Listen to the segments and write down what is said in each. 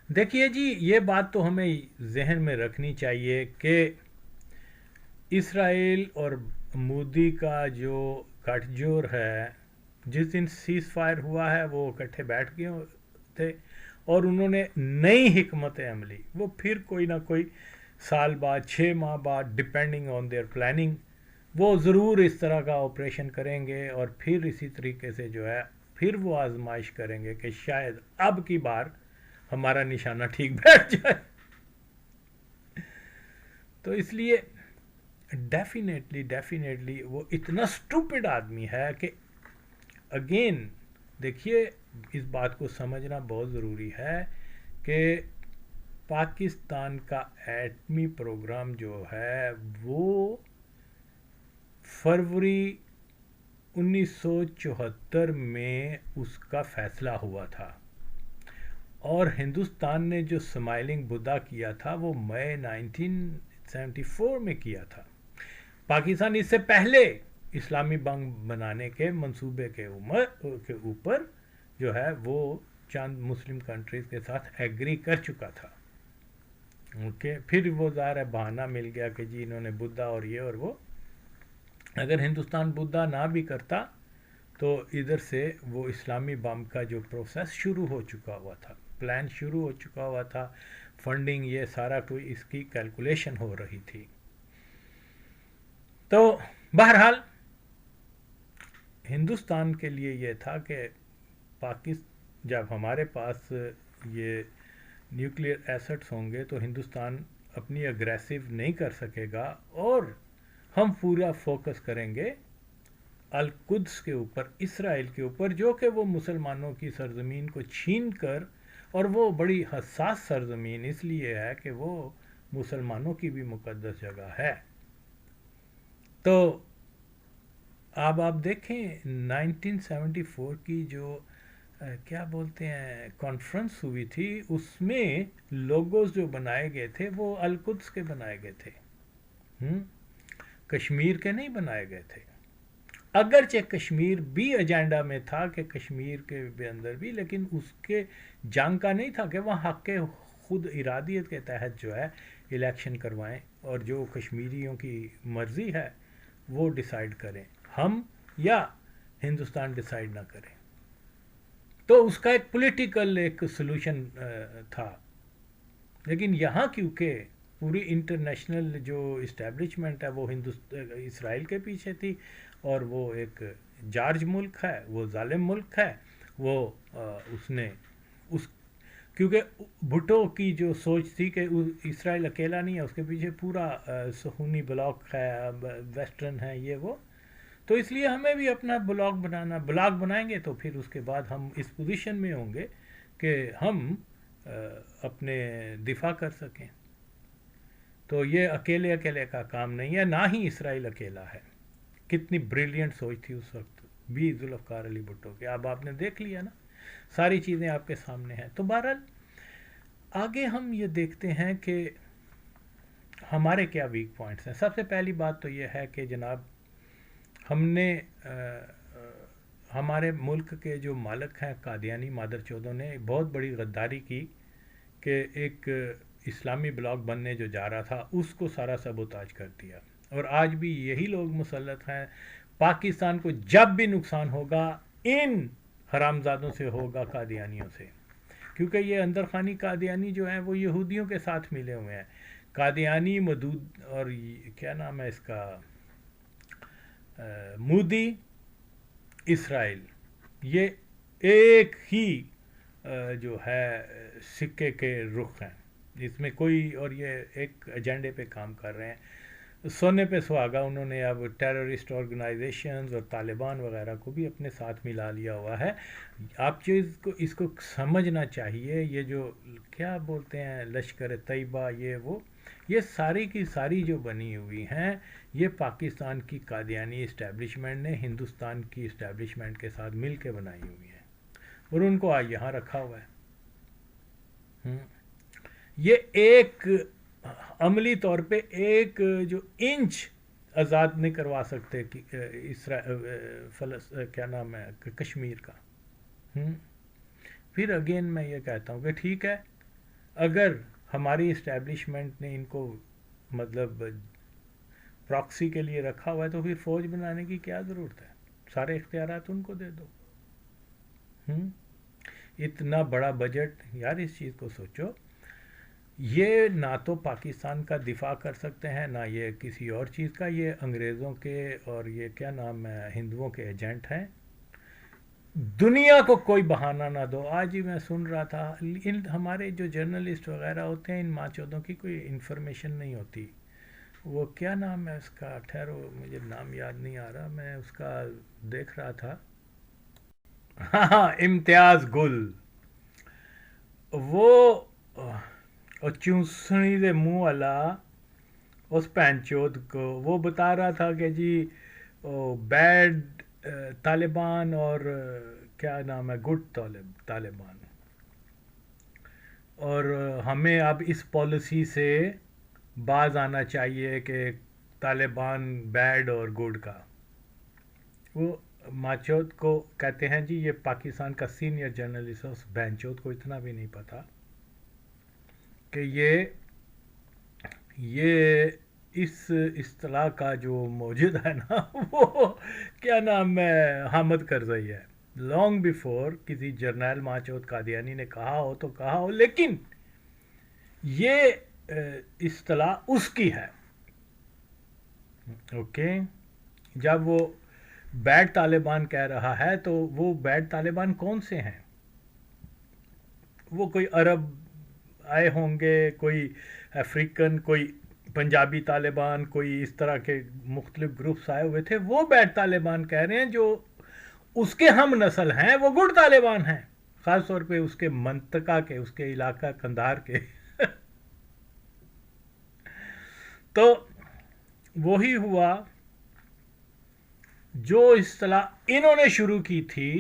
دیکھیے جی، یہ بات تو ہمیں ذہن میں رکھنی چاہیے کہ اسرائیل اور مودی کا جو گٹھ جوڑ ہے، جس دن سیز فائر ہوا ہے وہ اکٹھے بیٹھ گئے تھے، اور انہوں نے نئی حکمت عملی، وہ پھر کوئی نہ کوئی سال بعد 6 ماہ بعد ڈپینڈنگ آن دیئر پلاننگ وہ ضرور اس طرح کا آپریشن کریں گے، اور پھر اسی طریقے سے جو ہے پھر وہ آزمائش کریں گے کہ شاید اب کی بار ہمارا نشانہ ٹھیک بیٹھ جائے. تو اس لیے ڈیفینیٹلی وہ اتنا سٹوپڈ آدمی ہے کہ اگین دیکھیے، اس بات کو سمجھنا بہت ضروری ہے کہ پاکستان کا ایٹمی پروگرام جو ہے وہ فروری 1974 میں اس کا فیصلہ ہوا تھا، اور ہندوستان نے جو سمائلنگ بدھا کیا تھا وہ مئی 1974 میں کیا تھا. پاکستان اس سے پہلے اسلامی بم بنانے کے منصوبے کے اوپر جو ہے وہ چند مسلم کنٹریز کے ساتھ ایگری کر چکا تھا. اوکے، پھر وہ ظاہر ہے بہانہ مل گیا کہ جی انہوں نے بدھا اور یہ اور وہ. اگر ہندوستان بدھا نہ بھی کرتا تو ادھر سے وہ اسلامی بم کا جو پروسیس شروع ہو چکا ہوا تھا، پلان شروع ہو چکا ہوا تھا، فنڈنگ یہ سارا کوئی اس کی کیلکولیشن ہو رہی تھی. تو بہرحال ہندوستان کے لیے یہ تھا کہ پاکستان جب ہمارے پاس یہ نیوکلیئر ایسٹس ہوں گے تو ہندوستان اپنی اگریسو نہیں کر سکے گا، اور ہم پورا فوکس کریں گے القدس کے اوپر، اسرائیل کے اوپر، جو کہ وہ مسلمانوں کی سرزمین کو چھین کر، اور وہ بڑی حساس سرزمین اس لیے ہے کہ وہ مسلمانوں کی بھی مقدس جگہ ہے. تو اب آپ دیکھیں 1974 کی جو کیا بولتے ہیں کانفرنس ہوئی تھی، اس میں لوگوز جو بنائے گئے تھے وہ القدس کے بنائے گئے تھے، کشمیر کے نہیں بنائے گئے تھے. اگرچہ کشمیر بھی ایجنڈا میں تھا کہ کشمیر کے اندر بھی، لیکن اس کے جنگ کا نہیں تھا کہ وہاں حق کے خود ارادیت کے تحت جو ہے الیکشن کروائیں، اور جو کشمیریوں کی مرضی ہے وہ ڈیسائیڈ کریں، ہم یا ہندوستان ڈیسائیڈ نہ کریں. تو اس کا ایک پولیٹیکل ایک سلوشن تھا. لیکن یہاں کیونکہ پوری انٹرنیشنل جو اسٹیبلشمنٹ ہے وہ اسرائیل کے پیچھے تھی، اور وہ ایک جارج ملک ہے، وہ ظالم ملک ہے، وہ اس نے اس کیونکہ بھٹو کی جو سوچ تھی کہ اسرائیل اکیلا نہیں ہے، اس کے پیچھے پورا صہیونی بلاک ہے، ویسٹرن ہے یہ وہ. تو اس لیے ہمیں بھی اپنا بلاک بنائیں گے تو پھر اس کے بعد ہم اس پوزیشن میں ہوں گے کہ ہم اپنے دفاع کر سکیں. تو یہ اکیلے کا کام نہیں ہے، نہ ہی اسرائیل اکیلا ہے. کتنی بریلینٹ سوچ تھی اس وقت بھی ذوالفقار علی بھٹو کے. اب آپ نے دیکھ لیا نا، ساری چیزیں آپ کے سامنے ہیں. تو بہرحال آگے ہم یہ دیکھتے ہیں کہ ہمارے کیا ویک پوائنٹس ہیں. سب سے پہلی بات تو یہ ہے کہ جناب ہم نے ہمارے ملک کے جو مالک ہیں قادیانی مادر چودوں نے بہت بڑی غداری کی کہ ایک اسلامی بلاک بننے جو جا رہا تھا اس کو سارا سبوتاج کر دیا، اور آج بھی یہی لوگ مسلط ہیں. پاکستان کو جب بھی نقصان ہوگا ان حرامزادوں سے ہوگا، قادیانیوں سے، کیونکہ یہ اندر خانی قادیانی جو ہیں وہ یہودیوں کے ساتھ ملے ہوئے ہیں. قادیانی مدود اور کیا نام ہے اس کا، مودی، اسرائیل، یہ ایک ہی جو ہے سکے کے رخ ہیں. اس میں کوئی، اور یہ ایک ایجنڈے پہ کام کر رہے ہیں. سونے پہ سہاگا انہوں نے اب ٹیررسٹ آرگنائزیشنز اور طالبان وغیرہ کو بھی اپنے ساتھ ملا لیا ہوا ہے. آپ اس کو سمجھنا چاہیے. یہ جو کیا بولتے ہیں لشکر طیبہ یہ ساری کی ساری جو بنی ہوئی ہیں یہ پاکستان کی قادیانی اسٹیبلشمنٹ نے ہندوستان کی اسٹیبلشمنٹ کے ساتھ مل کے بنائی ہوئی ہیں، اور ان کو آج یہاں رکھا ہوا ہے. یہ ایک عملی طور پہ ایک جو انچ آزاد نہیں کروا سکتے کیا نام ہے کشمیر کا. پھر اگین میں یہ کہتا ہوں کہ ٹھیک ہے، اگر ہماری اسٹیبلشمنٹ نے ان کو مطلب پراکسی کے لیے رکھا ہوا ہے تو پھر فوج بنانے کی کیا ضرورت ہے؟ سارے اختیارات ان کو دے دو. اتنا بڑا بجٹ، یار اس چیز کو سوچو. یہ نہ تو پاکستان کا دفاع کر سکتے ہیں، نہ یہ کسی اور چیز کا. یہ انگریزوں کے اور یہ کیا نام ہے ہندوؤں کے ایجنٹ ہیں. دنیا کو کوئی بہانہ نہ دو. آج ہی میں سن رہا تھا ہمارے جو جرنلسٹ وغیرہ ہوتے ہیں ان ماں چودوں کی کوئی انفارمیشن نہیں ہوتی. وہ کیا نام ہے اس کا، ٹھہرو مجھے نام یاد نہیں آ رہا، میں اس کا دیکھ رہا تھا. ہاں امتیاز گل. وہ چونسنی دے منہ والا اس پینچود کو وہ بتا رہا تھا کہ جی بیڈ طالبان اور کیا نام ہے گڈ طالبان، اور ہمیں اب اس پالیسی سے باز آنا چاہیے کہ طالبان بیڈ اور گڈ کا. وہ ماچود کو کہتے ہیں جی، یہ پاکستان کا سینئر جرنلسٹ ہے. اس بینچود کو اتنا بھی نہیں پتا کہ یہ اس اصطلاح کا جو موجود ہے نا وہ کیا نام ہے حامد کرزئی ہے. لانگ بیفور کسی جرنیل ماچود قادیانی نے کہا ہو تو کہا ہو، لیکن یہ اصطلاح اس کی ہے. اوکے، جب وہ بیڈ طالبان کہہ رہا ہے تو وہ بیڈ طالبان کون سے ہیں؟ وہ کوئی عرب آئے ہوں گے، کوئی افریقن، کوئی پنجابی طالبان، کوئی اس طرح کے مختلف گروپس آئے ہوئے تھے. وہ بیڈ طالبان کہہ رہے ہیں. جو اس کے ہم نسل ہیں وہ گڈ طالبان ہیں، خاص طور پہ اس کے منطقہ کے، اس کے علاقہ قندھار کے. تو وہی ہوا جو اصطلاح انہوں نے شروع کی تھی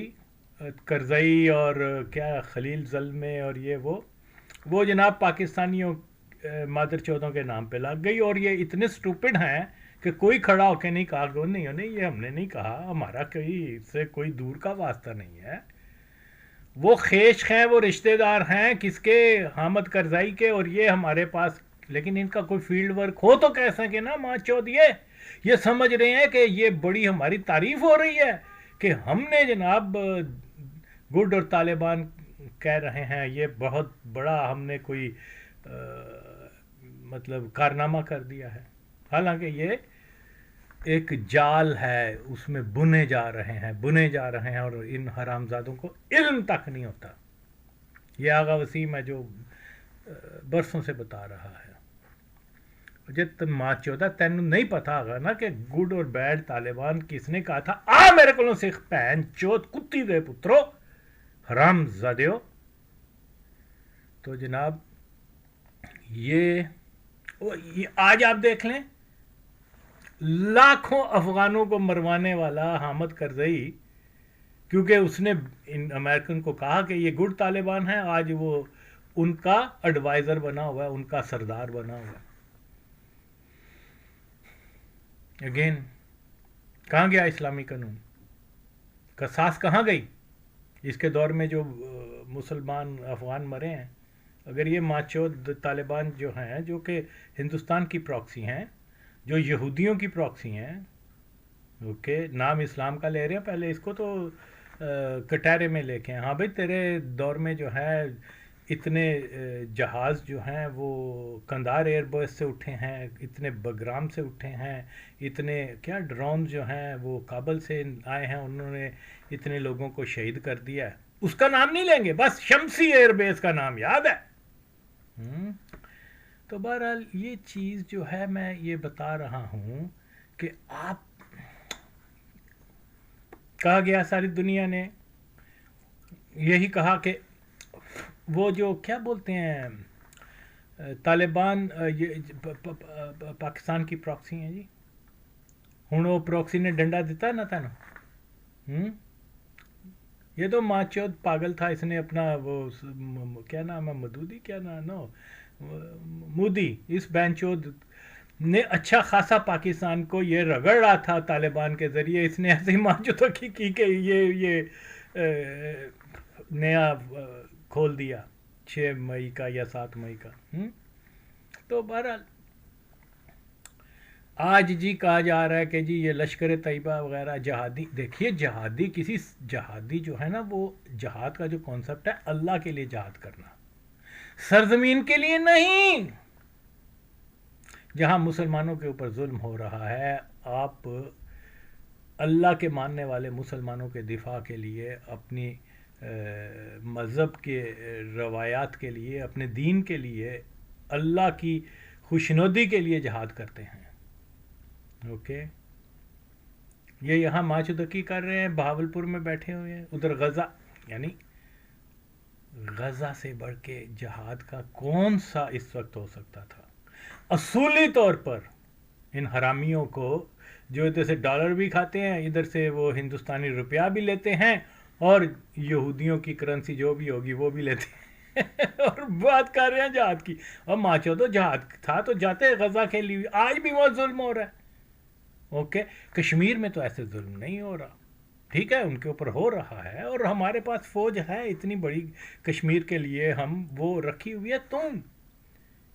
کرزئی اور کیا خلیل زلمے اور یہ وہ جناب پاکستانیوں مادر چودوں کے نام پہ لگ گئی. اور یہ اتنے سٹوپڈ ہیں کہ کوئی کھڑا ہو کے نہیں کہا کہ نہیں یہ ہم نے نہیں کہا، ہمارا کوئی اس سے کوئی دور کا واسطہ نہیں ہے. وہ خیش ہیں، وہ رشتہ دار ہیں کس کے؟ حامد کرزئی کے. اور یہ ہمارے پاس، لیکن ان کا کوئی فیلڈ ورک ہو تو کہہ سکے نا. ماں چود یہ سمجھ رہے ہیں کہ یہ بڑی ہماری تعریف ہو رہی ہے کہ ہم نے جناب گڈ اور طالبان کہہ رہے ہیں، یہ بہت بڑا ہم نے کوئی مطلب کارنامہ کر دیا ہے. حالانکہ یہ ایک جال ہے، اس میں بنے جا رہے ہیں اور ان حرامزادوں کو علم تک نہیں ہوتا. یہ آغا وسیم ہے جو برسوں سے بتا رہا ہے. جب ماں چودہ تینوں نہیں پتا ہوگا نا کہ گڈ اور بیڈ طالبان کس نے کہا تھا. میرے کو سکھ پین چوت کتی دے پترو حرام زادیو. تو جناب یہ آج آپ دیکھ لیں لاکھوں افغانوں کو مروانے والا حامد کرزئی، کیونکہ اس نے ان امریکن کو کہا کہ یہ گڈ طالبان ہیں، آج وہ ان کا ایڈوائزر بنا ہوا ہے، ان کا سردار بنا ہوا ہے. اگین کہاں گیا اسلامی قانون؟ قصاص کہاں گئی؟ اس کے دور میں جو مسلمان افغان مرے ہیں، اگر یہ ماچود طالبان جو ہیں جو کہ ہندوستان کی پراکسی ہیں، جو یہودیوں کی پراکسی ہیں، اوکے نام اسلام کا لے رہے ہیں، پہلے اس کو تو کٹہرے میں لے کے ہاں بھائی تیرے دور میں جو ہے اتنے جہاز جو ہیں وہ قندھار ایئر بیس سے اٹھے ہیں، اتنے بگرام سے اٹھے ہیں، اتنے کیا ڈرون جو ہیں وہ کابل سے آئے ہیں، انہوں نے اتنے لوگوں کو شہید کر دیا ہے. اس کا نام نہیں لیں گے، بس شمسی ایئر بیس کا نام یاد ہے. تو بہرحال یہ چیز جو ہے میں یہ بتا رہا ہوں کہ آپ کہا گیا ساری دنیا نے یہی کہا کہ وہ جو کیا بولتے ہیں طالبان پاکستان کی پراکسی ہیں جی. ہوں وہ پراکسی نے ڈنڈا دیتا نہ تھا نا. یہ تو ماچود پاگل تھا، اس نے اپنا وہ کیا نام ہے مودودی، کیا نام نو مودی، اس بینچود نے اچھا خاصا پاکستان کو یہ رگڑ رہا تھا طالبان کے ذریعے. اس نے ایسی ماچودوں کی کہ یہ نیا کھول دیا. 6 مئی کا یا 7 مئی کا. تو بہرحال آج جی کہا جا رہا ہے کہ جی یہ لشکر طیبہ وغیرہ جہادی. دیکھیے جہادی کسی جہادی جو ہے نا وہ جہاد کا جو کانسیپٹ ہے اللہ کے لیے جہاد کرنا, سرزمین کے لیے نہیں. جہاں مسلمانوں کے اوپر ظلم ہو رہا ہے, آپ اللہ کے ماننے والے مسلمانوں کے دفاع کے لیے, اپنی مذہب کے روایات کے لیے, اپنے دین کے لیے, اللہ کی خوشنودی کے لیے جہاد کرتے ہیں. اوکے, یہ یہاں ماچدکی کر رہے ہیں, بہاولپور میں بیٹھے ہوئے ہیں, ادھر غزہ. یعنی غزہ سے بڑھ کے جہاد کا کون سا اس وقت ہو سکتا تھا؟ اصولی طور پر ان حرامیوں کو جو ادھر سے ڈالر بھی کھاتے ہیں, ادھر سے وہ ہندوستانی روپیہ بھی لیتے ہیں, اور یہودیوں کی کرنسی جو بھی ہوگی وہ بھی لیتے ہیں اور بات کر رہے ہیں جہاد کی. اور ماچو تو جہاد تھا تو جاتے غزہ کے لیے. آج بھی وہ ظلم ہو رہا ہے. اوکے, کشمیر میں تو ایسے ظلم نہیں ہو رہا, ٹھیک ہے, ان کے اوپر ہو رہا ہے, اور ہمارے پاس فوج ہے اتنی بڑی کشمیر کے لیے, ہم وہ رکھی ہوئی ہے. تم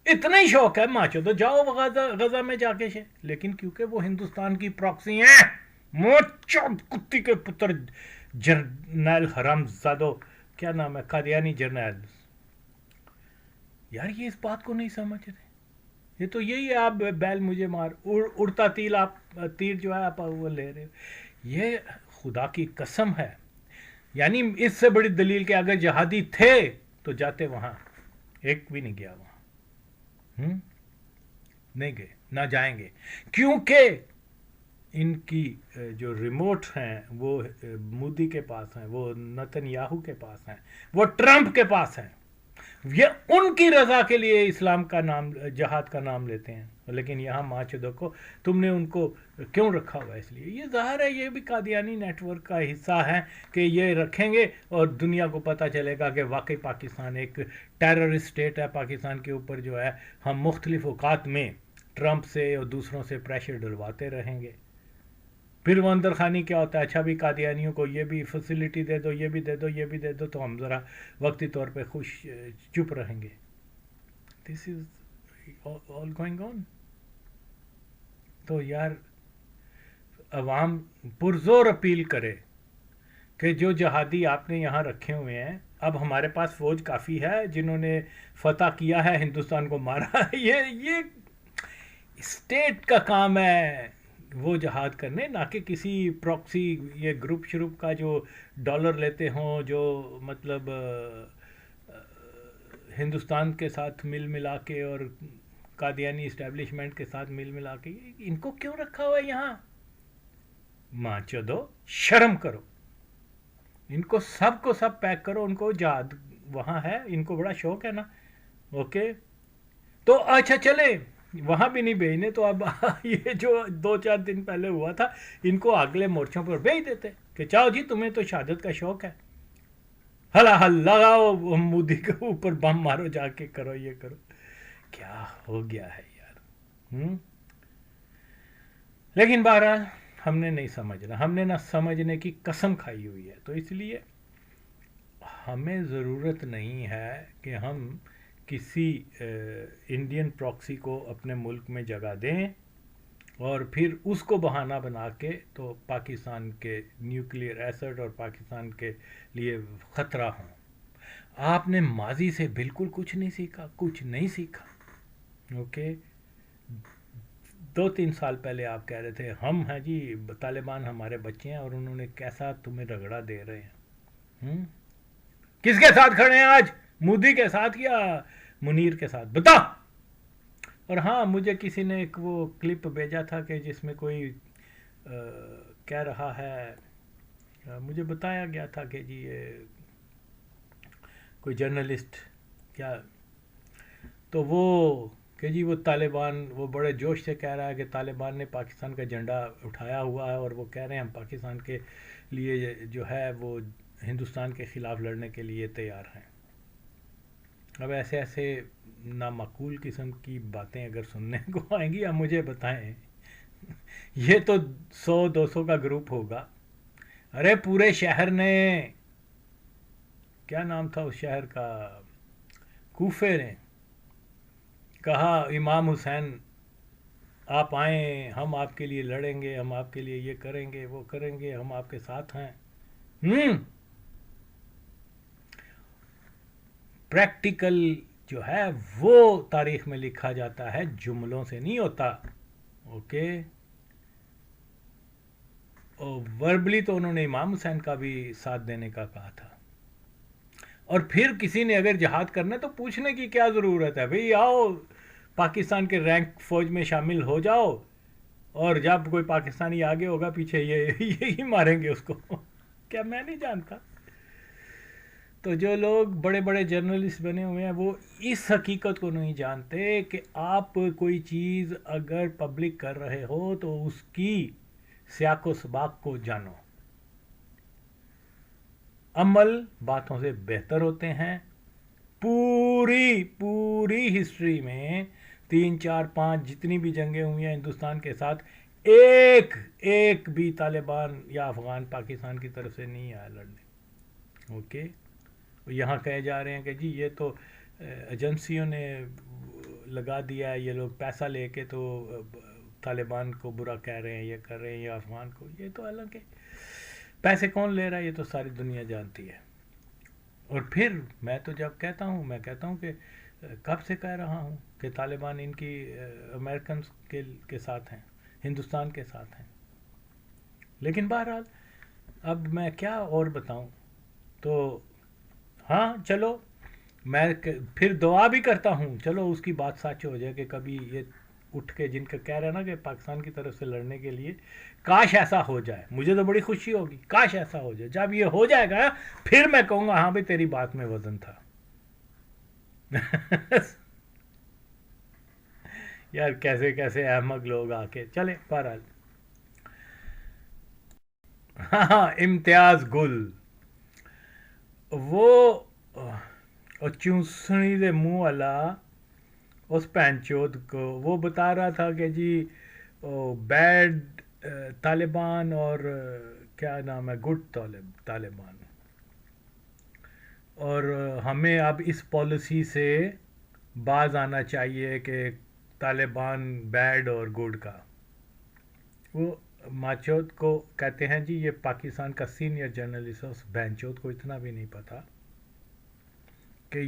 اتنا ہی شوق ہے ماچو تو جاؤ غزہ میں جا کے لیکن کیونکہ وہ ہندوستان کی پراکسی ہیں, موچود کتی کے پتر, جرنیل حرام زادو, کیا نام ہے, قادیانی جرنیل. یار یہ اس بات کو نہیں سمجھ رہے. یہ تو یہی ہے, آپ بیل مجھے مار, اڑتا تیر, آپ تیر جو ہے آپ وہ لے رہے ہو. یہ خدا کی قسم ہے. یعنی اس سے بڑی دلیل کہ اگر جہادی تھے تو جاتے وہاں. ایک بھی نہیں گیا وہاں, نہیں گئے, نہ جائیں گے, کیونکہ ان کی جو ریموٹ ہیں وہ مودی کے پاس ہیں, وہ نتن یاہو کے پاس ہیں, وہ ٹرمپ کے پاس ہیں. یہ ان کی رضا کے لیے اسلام کا نام, جہاد کا نام لیتے ہیں. لیکن یہاں ماچدو کو تم نے ان کو کیوں رکھا ہوا؟ اس لیے یہ ظاہر ہے یہ بھی قادیانی نیٹ ورک کا حصہ ہے کہ یہ رکھیں گے اور دنیا کو پتہ چلے گا کہ واقعی پاکستان ایک ٹیرر اسٹیٹ ہے. پاکستان کے اوپر جو ہے ہم مختلف اوقات میں ٹرمپ سے اور دوسروں سے پریشر ڈلواتے رہیں گے. پھر وہ اندر خانی کیا ہوتا ہے, اچھا بھی قادیانیوں کو یہ بھی فیسلٹی دے دو, یہ بھی دے دو, یہ بھی دے دو, تو ہم ذرا وقتی طور پہ چپ رہیں گے. دس از آل گوئنگ آن. تو یار عوام پرزور اپیل کرے کہ جو جہادی آپ نے یہاں رکھے ہوئے ہیں, اب ہمارے پاس فوج کافی ہے جنہوں نے فتح کیا ہے, ہندوستان کو مارا. یہ اسٹیٹ کا کام ہے وہ جہاد کرنے, نہ کہ کسی پراکسی یہ گروپ شروپ کا جو ڈالر لیتے ہوں, جو مطلب ہندوستان کے ساتھ مل ملا کے اور قادیانی اسٹیبلشمنٹ کے ساتھ مل ملا کے. ان کو کیوں رکھا ہوا ہے یہاں؟ ماں چودو شرم کرو. ان کو سب پیک کرو, ان کو جہاد وہاں ہے, ان کو بڑا شوق ہے نا. اوکے, تو اچھا چلے وہاں بھی نہیں بھیجنے تو اب یہ جو 2-4 دن پہلے ہوا تھا ان کو اگلے مورچوں پر بھیج دیتے کہ چاہو جی تمہیں تو شہادت کا شوق ہے, ہل لگاؤ مودی کے اوپر بم مارو, جا کے کرو, یہ کرو. کیا ہو گیا ہے یار. لیکن بہرحال ہم نے نہیں سمجھنا, ہم نے نہ سمجھنے کی قسم کھائی ہوئی ہے. تو اس لیے ہمیں ضرورت نہیں ہے کہ ہم کسی انڈین پراکسی کو اپنے ملک میں جگہ دیں اور پھر اس کو بہانہ بنا کے تو پاکستان کے نیوکلیئر ایسٹ اور پاکستان کے لیے خطرہ ہوں. آپ نے ماضی سے بالکل کچھ نہیں سیکھا. اوکے, 2-3 سال پہلے آپ کہہ رہے تھے ہم ہیں جی طالبان ہمارے بچے ہیں, اور انہوں نے کیسا تمہیں رگڑا دے رہے ہیں. کس کے ساتھ کھڑے ہیں آج, مودی کے ساتھ یا منیر کے ساتھ؟ بتا. اور ہاں مجھے کسی نے ایک وہ کلپ بھیجا تھا کہ جس میں کوئی کہہ رہا ہے, مجھے بتایا گیا تھا کہ جی یہ کوئی جرنلسٹ کیا, تو وہ کہ جی وہ طالبان, وہ بڑے جوش سے کہہ رہا ہے کہ طالبان نے پاکستان کا جھنڈا اٹھایا ہوا ہے اور وہ کہہ رہے ہیں ہم پاکستان کے لیے جو ہے وہ ہندوستان کے خلاف لڑنے کے لیے تیار ہیں. اب ایسے نامعقول قسم کی باتیں اگر سننے کو آئیں گی, اب مجھے بتائیں, یہ تو 100-200 کا گروپ ہوگا. ارے پورے شہر نے, کیا نام تھا اس شہر کا, کوفے نے کہا امام حسین آپ آئیں، ہم آپ کے لیے لڑیں گے، ہم آپ کے لیے یہ کریں گے، وہ کریں گے، ہم آپ کے ساتھ ہیں۔ پریکٹیکل جو ہے وہ تاریخ میں لکھا جاتا ہے، جملوں سے نہیں ہوتا، اوکے۔ اور وربلی تو انہوں نے امام حسین کا بھی ساتھ دینے کا کہا تھا۔ اور پھر کسی نے اگر جہاد کرنا تو پوچھنے کی کیا ضرورت ہے، بھئی آؤ پاکستان کے رینک فوج میں شامل ہو جاؤ، اور جب کوئی پاکستانی آگے ہوگا پیچھے یہی ماریں گے اس کو۔ کیا میں نہیں جانتا؟ تو جو لوگ بڑے بڑے جرنلسٹ بنے ہوئے ہیں وہ اس حقیقت کو نہیں جانتے کہ آپ کوئی چیز اگر پبلک کر رہے ہو تو اس کی سیاق و سباق کو جانو۔ عمل باتوں سے بہتر ہوتے ہیں۔ پوری ہسٹری میں 3 4 5 جتنی بھی جنگیں ہوئی ہیں ہندوستان کے ساتھ، ایک بھی طالبان یا افغان پاکستان کی طرف سے نہیں آیا لڑنے، اوکے۔ یہاں کہے جا رہے ہیں کہ جی یہ تو ایجنسیوں نے لگا دیا ہے، یہ لوگ پیسہ لے کے تو طالبان کو برا کہہ رہے ہیں، یہ کر رہے ہیں، یا افغان کو۔ یہ تو حالانکہ پیسے کون لے رہا ہے یہ تو ساری دنیا جانتی ہے۔ اور پھر میں تو جب کہتا ہوں کہ کب سے کہہ رہا ہوں کہ طالبان ان کی امریکنز کے ساتھ ہیں، ہندوستان کے ساتھ ہیں۔ لیکن بہرحال اب میں کیا اور بتاؤں۔ تو ہاں چلو میں پھر دعا بھی کرتا ہوں، چلو اس کی بات سچ ہو جائے کہ کبھی یہ اٹھ کے جن کا کہہ رہا ہے نا کہ پاکستان کی طرف سے لڑنے کے لیے، کاش ایسا ہو جائے، مجھے تو بڑی خوشی ہوگی، کاش ایسا ہو جائے۔ جب یہ ہو جائے گا پھر میں کہوں گا ہاں بھائی تیری بات میں وزن تھا۔ یار کیسے احمق لوگ آ کے چلے۔ بہرحال ہاں امتیاز گل وہ چونسنی دے منہ والا اس پینچود کو وہ بتا رہا تھا کہ جی بیڈ طالبان اور کیا نام ہے گڈ طالبان، اور ہمیں اب اس پالیسی سے باز آنا چاہیے کہ طالبان بیڈ اور گڈ کا۔ وہ ماچود کو کہتے ہیں جی یہ پاکستان کا سینئر جرنلسٹ ہے، اس بینچود کو اتنا بھی نہیں پتا کہ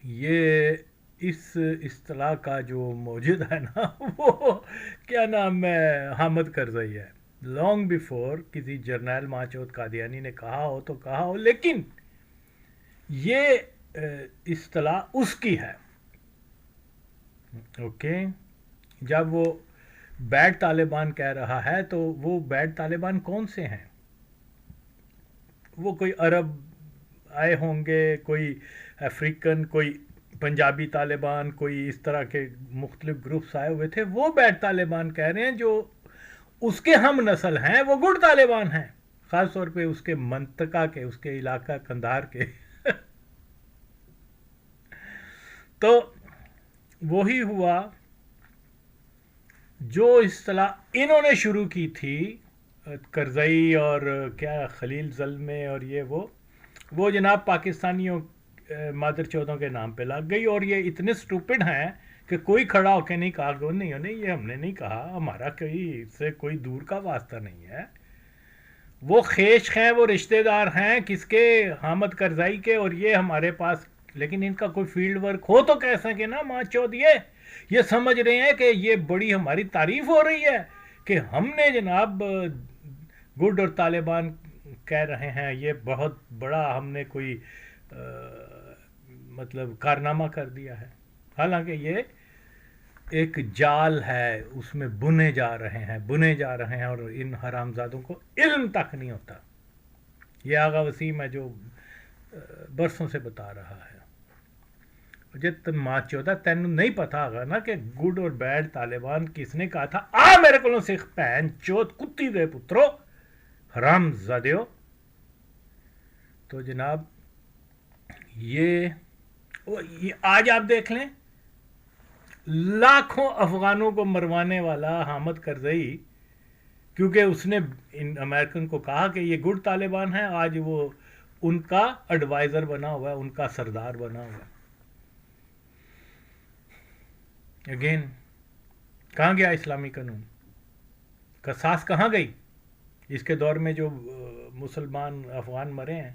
یہ اس اصطلاح کا جو موجود ہے نا وہ کیا نام ہے حامد کرزئی ہے۔ لانگ بیفور کسی جرنیل ماچود قادیانی نے کہا ہو تو کہا ہو، لیکن یہ اصطلاح اس کی ہے، اوکے۔ جب وہ بیڈ طالبان کہہ رہا ہے تو وہ بیڈ طالبان کون سے ہیں؟ وہ کوئی عرب آئے ہوں گے، کوئی افریقن، کوئی پنجابی طالبان، کوئی اس طرح کے مختلف گروپس آئے ہوئے تھے، وہ بیڈ طالبان کہہ رہے ہیں۔ جو اس کے ہم نسل ہیں وہ گڈ طالبان ہیں، خاص طور پہ اس کے منطقہ کے، اس کے علاقہ قندھار کے۔ تو وہی ہوا جو اصطلاح انہوں نے شروع کی تھی، کرزئی اور کیا خلیل زلمے اور یہ وہ جناب پاکستانیوں مادر چودوں کے نام پہ لگ گئی، اور یہ اتنے سٹوپڈ ہیں کہ کوئی کھڑا ہو کے نہیں کہا کہ نہیں یہ ہم نے نہیں کہا، ہمارا اس سے کوئی دور کا واسطہ نہیں ہے۔ وہ خیش ہیں، وہ رشتہ دار ہیں کس کے؟ حامد کرزئی کے، اور یہ ہمارے پاس، لیکن ان کا کوئی فیلڈ ورک ہو تو کیسے کہ نا ماں چود یہ سمجھ رہے ہیں کہ یہ بڑی ہماری تعریف ہو رہی ہے کہ ہم نے جناب گڈ اور طالبان کہہ رہے ہیں، یہ بہت بڑا ہم نے کوئی مطلب کارنامہ کر دیا ہے۔ حالانکہ یہ ایک جال ہے، اس میں بنے جا رہے ہیں اور ان حرامزادوں کو علم تک نہیں ہوتا۔ یہ آغا وسیم ہے جو برسوں سے بتا رہا ہے۔ جت ماں چودہ تینوں نہیں پتا ہوگا نا کہ گڈ اور بیڈ طالبان کس نے کہا تھا؟ آ میرے کو سکھ پہن چود کتی دے پترو حرام زادیو۔ تو جناب یہ آج آپ دیکھ لیں، لاکھوں افغانوں کو مروانے والا حامد کرزئی، کیونکہ اس نے امریکن کو کہا کہ یہ گڈ طالبان ہیں، آج وہ ان کا ایڈوائزر بنا ہوا ہے, ان کا سردار بنا ہوا ہے. اگین کہاں گیا اسلامی قانون؟ قصاص کہاں گئی؟ اس کے دور میں جو مسلمان افغان مرے ہیں,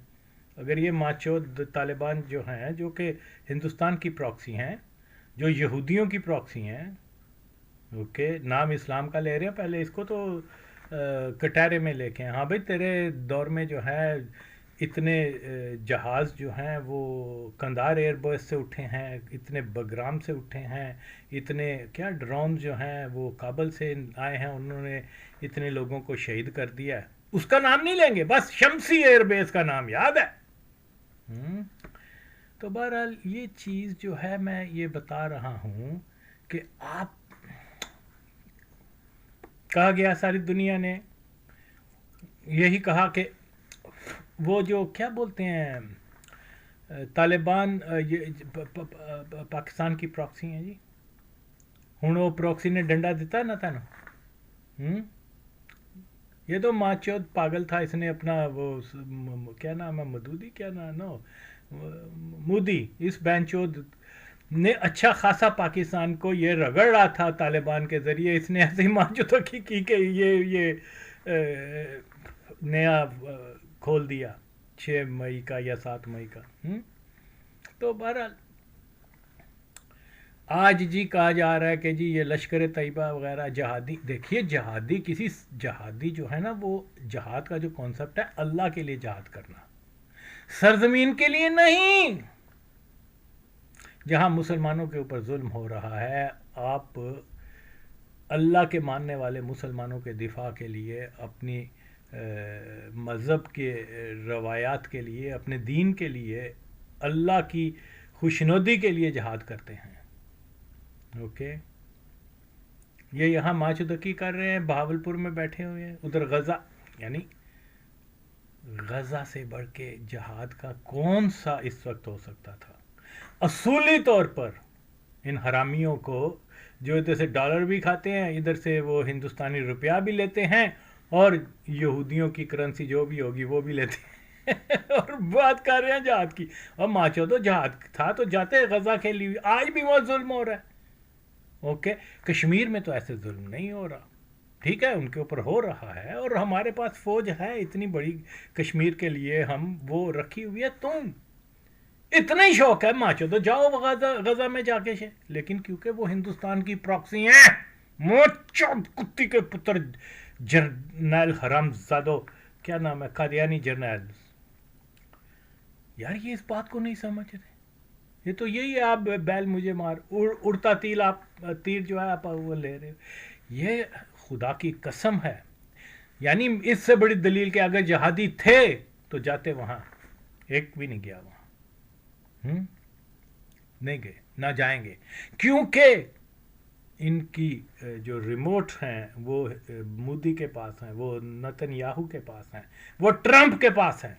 اگر یہ ماچود طالبان جو ہیں, جو کہ ہندوستان کی پراکسی ہیں, جو یہودیوں کی پراکسی ہیں, اوکے, نام اسلام کا لے رہے ہیں, پہلے اس کو تو کٹہرے میں لے کے, ہاں بھائی تیرے دور میں جو ہے اتنے جہاز جو ہیں وہ کندھار ایئر بیس سے اٹھے ہیں, اتنے بگرام سے اٹھے ہیں, اتنے کیا ڈرون جو ہیں وہ کابل سے آئے ہیں, انہوں نے اتنے لوگوں کو شہید کر دیا ہے. اس کا نام نہیں لیں گے, بس شمسی ایئر بیس کا نام یاد ہے. تو بہرحال یہ چیز جو ہے میں یہ بتا رہا ہوں کہ آپ, کہا گیا ساری دنیا نے یہی کہا کہ وہ جو کیا بولتے ہیں طالبان پاکستان کی پراکسی ہیں جی, ہوں وہ پراکسی نے ڈنڈا دیتا نہ تھا نا, یہ تو ماچود پاگل تھا, اس نے اپنا وہ کیا نام ہے, مدودی کیا نام, نو مودی, اس بینچود نے اچھا خاصا پاکستان کو یہ رگڑ رہا تھا طالبان کے ذریعے, اس نے ایسے ہی ماچودوں کی کہ یہ نیا کھول دیا 6 مئی کا یا 7 مئی کا. تو بہرحال آج جی کہا جا رہا ہے کہ جی یہ لشکر طیبہ وغیرہ جہادی, دیکھیے جہادی کسی جہادی جو ہے نا, وہ جہاد کا جو کانسیپٹ ہے اللہ کے لیے جہاد کرنا, سرزمین کے لیے نہیں. جہاں مسلمانوں کے اوپر ظلم ہو رہا ہے, آپ اللہ کے ماننے والے مسلمانوں کے دفاع کے لیے, اپنی مذہب کے روایات کے لیے, اپنے دین کے لیے, اللہ کی خوشنودی کے لیے جہاد کرتے ہیں. اوکے, یہ یہاں ماچودکی کر رہے ہیں, بہاولپور میں بیٹھے ہوئے ہیں, ادھر غزہ, یعنی غزہ سے بڑھ کے جہاد کا کون سا اس وقت ہو سکتا تھا؟ اصولی طور پر ان حرامیوں کو جو ادھر سے ڈالر بھی کھاتے ہیں, ادھر سے وہ ہندوستانی روپیہ بھی لیتے ہیں, اور یہودیوں کی کرنسی جو بھی ہوگی وہ بھی لیتے ہیں اور بات کر رہے ہیں جہاد کی. اور ماچو تو جہاد تھا تو جاتے غزہ کے لیے, آج بھی وہ ظلم ہو رہا ہے. اوکے, کشمیر میں تو ایسے ظلم نہیں ہو رہا, ٹھیک ہے, ان کے اوپر ہو رہا ہے, اور ہمارے پاس فوج ہے اتنی بڑی کشمیر کے لیے, ہم وہ رکھی ہوئی ہے. تم اتنا ہی شوق ہے ماچو تو جاؤ غزہ میں جا کے لیکن کیونکہ وہ ہندوستان کی پراکسی ہیں, موچود کتی کے پتر, جرنیل حرام زادو, کیا نام ہے, قادیانی جرنیل. یار یہ اس بات کو نہیں سمجھ رہے, یہ تو یہی ہے, آپ بیل مجھے مار, اڑتا تیر, آپ تیر جو ہے آپ وہ لے رہے ہو. یہ خدا کی قسم ہے, یعنی اس سے بڑی دلیل کہ اگر جہادی تھے تو جاتے وہاں, ایک بھی نہیں گیا وہاں, نہیں گئے, نہ جائیں گے, کیونکہ ان کی جو ریموٹ ہیں وہ مودی کے پاس ہیں, وہ نتن یاہو کے پاس ہیں, وہ ٹرمپ کے پاس ہیں.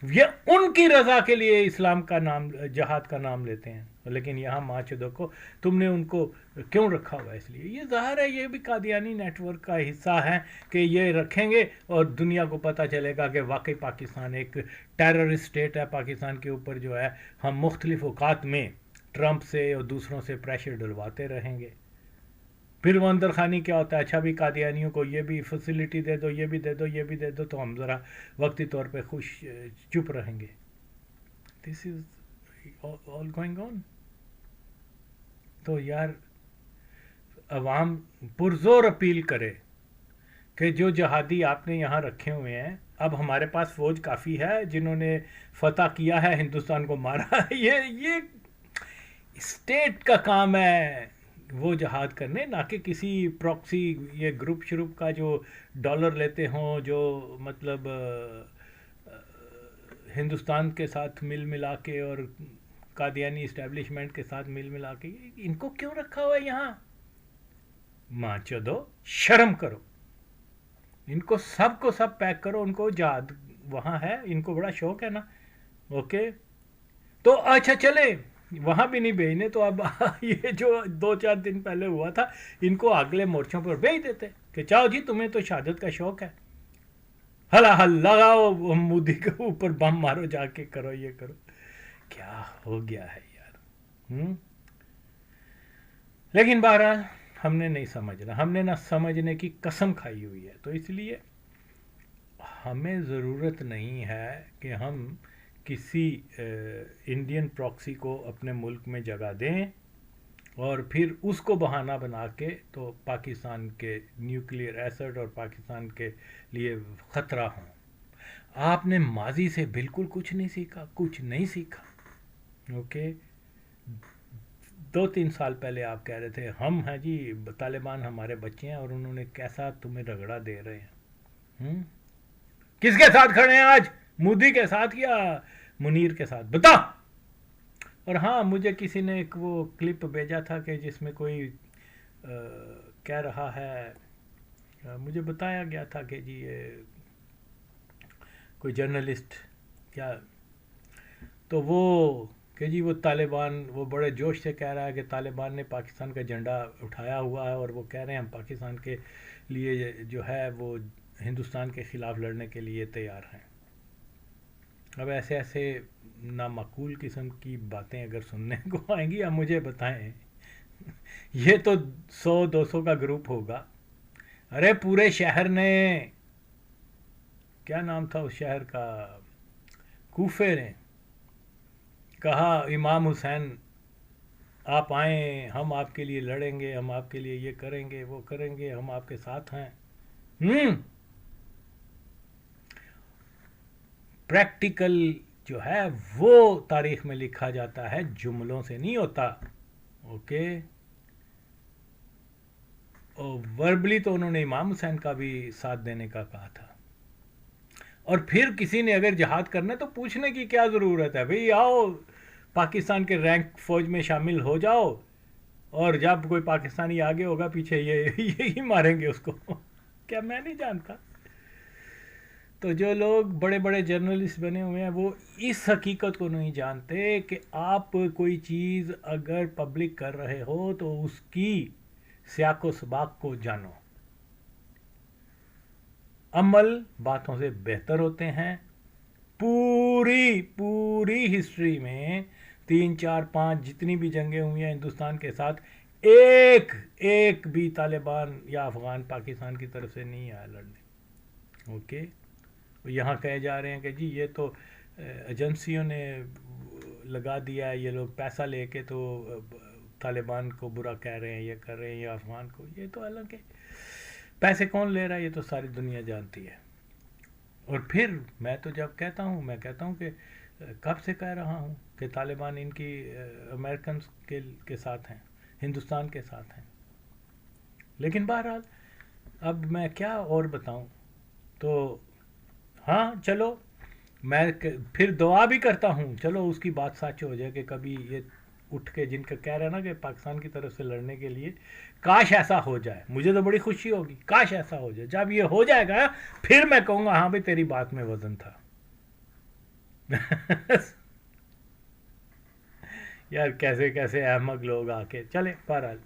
یہ ان کی رضا کے لیے اسلام کا نام, جہاد کا نام لیتے ہیں. لیکن یہاں ماچودوں کو تم نے ان کو کیوں رکھا ہوا؟ اس لیے یہ ظاہر ہے یہ بھی قادیانی نیٹ ورک کا حصہ ہے کہ یہ رکھیں گے اور دنیا کو پتہ چلے گا کہ واقعی پاکستان ایک ٹیررسٹ اسٹیٹ ہے. پاکستان کے اوپر جو ہے ہم مختلف اوقات میں ٹرمپ سے اور دوسروں سے پریشر ڈلواتے رہیں گے. پھر وہ اندر خانی کیا ہوتا ہے, اچھا بھی قادیانیوں کو یہ بھی فیسلٹی دے دو, یہ بھی دے دو, یہ بھی دے دو, تو ہم ذرا وقتی طور پہ خوش چپ رہیں گے. دس از آل گوئنگ آن. تو یار عوام پرزور اپیل کرے کہ جو جہادی آپ نے یہاں رکھے ہوئے ہیں, اب ہمارے پاس فوج کافی ہے جنہوں نے فتح کیا ہے, ہندوستان کو مارا. یہ اسٹیٹ کا کام ہے وہ جہاد کرنے, نہ کہ کسی پراکسی یہ گروپ شروپ کا جو ڈالر لیتے ہوں, جو مطلب ہندوستان کے ساتھ مل ملا کے اور قادیانی اسٹیبلشمنٹ کے ساتھ مل ملا کے. ان کو کیوں رکھا ہوا ہے یہاں؟ ماں چودو, شرم کرو. ان کو سب پیک کرو, ان کو جہاد وہاں ہے, ان کو بڑا شوق ہے نا. اوکے, تو اچھا چلے وہاں بھی نہیں بھیجنے, تو اب یہ جو 2-4 دن پہلے ہوا تھا, ان کو اگلے مورچوں پر بھیج دیتے کہ چاہو جی تمہیں تو شہادت کا شوق ہے. ہلا ہل لگاؤ مودی کے اوپر بم مارو جا کے کرو یہ کرو. کیا ہو گیا ہے یار. لیکن بہرحال ہم نے نہیں سمجھنا, ہم نے نہ سمجھنے کی قسم کھائی ہوئی ہے, تو اس لیے ہمیں ضرورت نہیں ہے کہ ہم کسی انڈین پراکسی کو اپنے ملک میں جگہ دیں اور پھر اس کو بہانہ بنا کے تو پاکستان کے نیوکلیئر ایسٹ اور پاکستان کے لیے خطرہ ہوں. آپ نے ماضی سے بالکل کچھ نہیں سیکھا, کچھ نہیں سیکھا. اوکے, 2-3 سال پہلے آپ کہہ رہے تھے ہم ہیں جی طالبان ہمارے بچے ہیں, اور انہوں نے کیسا تمہیں رگڑا دے رہے ہیں. کس کے ساتھ کھڑے ہیں آج, مودی کے ساتھ یا منیر کے ساتھ, بتا. اور ہاں, مجھے کسی نے ایک وہ کلپ بھیجا تھا کہ جس میں کوئی کہہ رہا ہے, مجھے بتایا گیا تھا کہ جی یہ کوئی جرنلسٹ کیا, تو وہ کہ جی وہ طالبان, وہ بڑے جوش سے کہہ رہا ہے کہ طالبان نے پاکستان کا جھنڈا اٹھایا ہوا ہے اور وہ کہہ رہے ہیں ہم پاکستان کے لیے جو ہے وہ ہندوستان کے خلاف لڑنے کے لیے تیار ہیں. اب ایسے ایسے نامعقول قسم کی باتیں اگر سننے کو آئیں گی, آپ مجھے بتائیں, یہ تو 100-200 کا گروپ ہوگا. ارے پورے شہر نے, کیا نام تھا اس شہر کا, کوفے نے کہا امام حسین آپ آئیں, ہم آپ کے لیے لڑیں گے, ہم آپ کے لیے یہ کریں گے, وہ کریں گے, ہم آپ کے ساتھ ہیں. پریکٹیکل جو ہے وہ تاریخ میں لکھا جاتا ہے, جملوں سے نہیں ہوتا. اوکے, اور وربلی تو انہوں نے امام حسین کا بھی ساتھ دینے کا کہا تھا. اور پھر کسی نے اگر جہاد کرنا تو پوچھنے کی کیا ضرورت ہے, بھئی آؤ پاکستان کے رینک فوج میں شامل ہو جاؤ, اور جب کوئی پاکستانی آگے ہوگا پیچھے یہی ماریں گے اس کو. کیا میں نہیں جانتا. تو جو لوگ بڑے بڑے جرنلسٹ بنے ہوئے ہیں وہ اس حقیقت کو نہیں جانتے کہ آپ کوئی چیز اگر پبلک کر رہے ہو تو اس کی سیاق و سباق کو جانو. عمل باتوں سے بہتر ہوتے ہیں. پوری ہسٹری میں 3-4-5 جتنی بھی جنگیں ہوئی ہیں ہندوستان کے ساتھ, ایک بھی طالبان یا افغان پاکستان کی طرف سے نہیں آیا لڑنے. اوکے, یہاں کہے جا رہے ہیں کہ جی یہ تو ایجنسیوں نے لگا دیا ہے, یہ لوگ پیسہ لے کے تو طالبان کو برا کہہ رہے ہیں, یہ کر رہے ہیں, یا افغان کو. یہ تو حالانکہ پیسے کون لے رہا ہے یہ تو ساری دنیا جانتی ہے. اور پھر میں تو جب کہتا ہوں, میں کہتا ہوں کہ کب سے کہہ رہا ہوں کہ طالبان ان کی امریکنز کے ساتھ ہیں, ہندوستان کے ساتھ ہیں. لیکن بہرحال اب میں کیا اور بتاؤں. تو ہاں چلو, میں پھر دعا بھی کرتا ہوں, چلو اس کی بات سچ ہو جائے کہ کبھی یہ اٹھ کے جن کا کہہ رہا ہے نا کہ پاکستان کی طرف سے لڑنے کے لیے, کاش ایسا ہو جائے. مجھے تو بڑی خوشی ہوگی, کاش ایسا ہو جائے. جب یہ ہو جائے گا پھر میں کہوں گا ہاں بھائی تیری بات میں وزن تھا. یار کیسے کیسے احمق لوگ آ کے چلے. بہرحال